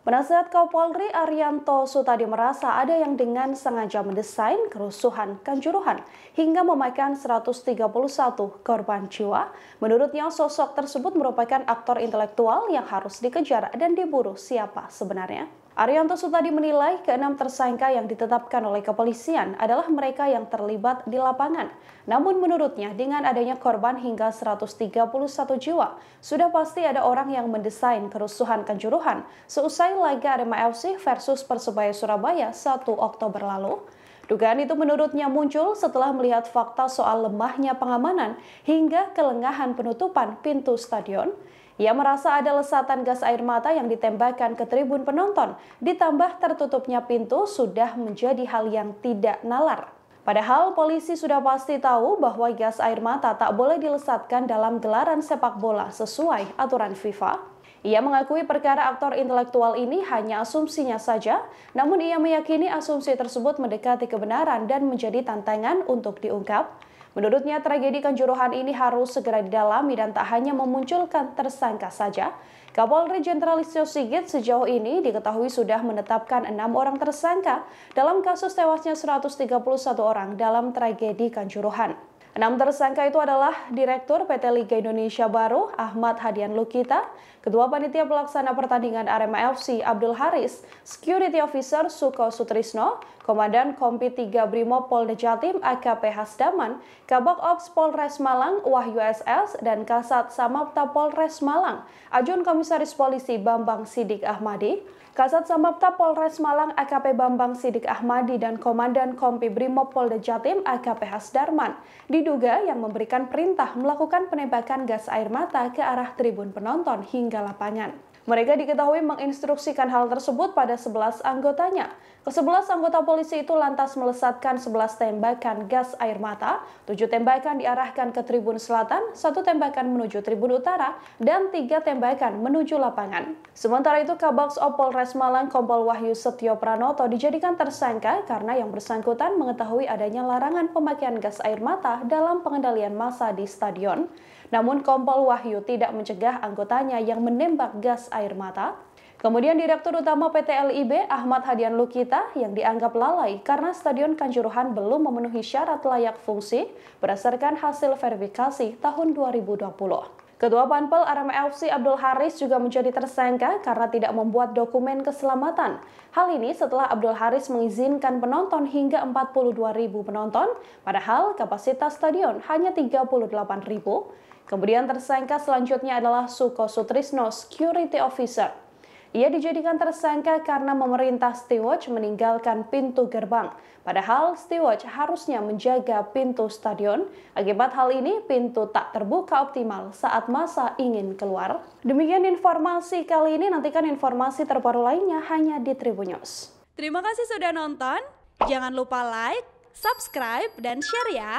Penasehat Kapolri Arianto Sutadi merasa ada yang dengan sengaja mendesain kerusuhan Kanjuruhan hingga memakan 131 korban jiwa. Menurutnya sosok tersebut merupakan aktor intelektual yang harus dikejar dan diburu siapa sebenarnya. Arianto Sutadi menilai keenam tersangka yang ditetapkan oleh kepolisian adalah mereka yang terlibat di lapangan. Namun menurutnya dengan adanya korban hingga 131 jiwa, sudah pasti ada orang yang mendesain kerusuhan Kanjuruhan seusai laga Arema FC versus Persebaya Surabaya 1 Oktober lalu. Dugaan itu menurutnya muncul setelah melihat fakta soal lemahnya pengamanan hingga kelengahan penutupan pintu stadion. Ia merasa ada lesatan gas air mata yang ditembakkan ke tribun penonton, ditambah tertutupnya pintu sudah menjadi hal yang tidak nalar. Padahal polisi sudah pasti tahu bahwa gas air mata tak boleh dilesatkan dalam gelaran sepak bola sesuai aturan FIFA. Ia mengakui perkara aktor intelektual ini hanya asumsinya saja, namun ia meyakini asumsi tersebut mendekati kebenaran dan menjadi tantangan untuk diungkap. Menurutnya tragedi Kanjuruhan ini harus segera didalami dan tak hanya memunculkan tersangka saja. Kapolri Jenderal Listio Sigit sejauh ini diketahui sudah menetapkan 6 orang tersangka dalam kasus tewasnya 131 orang dalam tragedi Kanjuruhan. 6 tersangka itu adalah Direktur PT Liga Indonesia Baru Ahmad Hadian Lukita, Ketua Panitia Pelaksana Pertandingan Arema FC Abdul Haris, Security Officer Suko Sutrisno, Komandan Kompi 3 Brimob Polda Jatim AKP Hasdaman, Kabak Ops Polres Malang Wahyu SS, dan Kasat Samapta Polres Malang, Ajun Komisaris Polisi Bambang Sidik Ahmadi. Kasat Samapta Polres Malang AKP Bambang Sidik Ahmadi dan Komandan Kompi Brimob Polda Jatim AKP Hasdarman diduga yang memberikan perintah melakukan penembakan gas air mata ke arah tribun penonton hingga lapangan. Mereka diketahui menginstruksikan hal tersebut pada 11 anggotanya. Ke-11 anggota polisi itu lantas melesatkan 11 tembakan gas air mata, 7 tembakan diarahkan ke tribun selatan, 1 tembakan menuju tribun utara, dan 3 tembakan menuju lapangan. Sementara itu, Kabaks Op Polres Malang Kompol Wahyu Setio Pranoto dijadikan tersangka karena yang bersangkutan mengetahui adanya larangan pemakaian gas air mata dalam pengendalian massa di stadion. Namun Kompol Wahyu tidak mencegah anggotanya yang menembak gas air mata. Kemudian Direktur Utama PT LIB Ahmad Hadian Lukita yang dianggap lalai karena Stadion Kanjuruhan belum memenuhi syarat layak fungsi berdasarkan hasil verifikasi tahun 2020. Ketua Panpel Arema FC Abdul Haris juga menjadi tersangka karena tidak membuat dokumen keselamatan. Hal ini setelah Abdul Haris mengizinkan penonton hingga 42.000 penonton, padahal kapasitas stadion hanya 38.000. Kemudian tersangka selanjutnya adalah Suko Sutrisno, Security Officer. Ia dijadikan tersangka karena memerintah steward meninggalkan pintu gerbang. Padahal steward harusnya menjaga pintu stadion. Akibat hal ini, pintu tak terbuka optimal saat massa ingin keluar. Demikian informasi kali ini, nantikan informasi terbaru lainnya hanya di Tribun News. Terima kasih sudah nonton. Jangan lupa like, subscribe, dan share ya.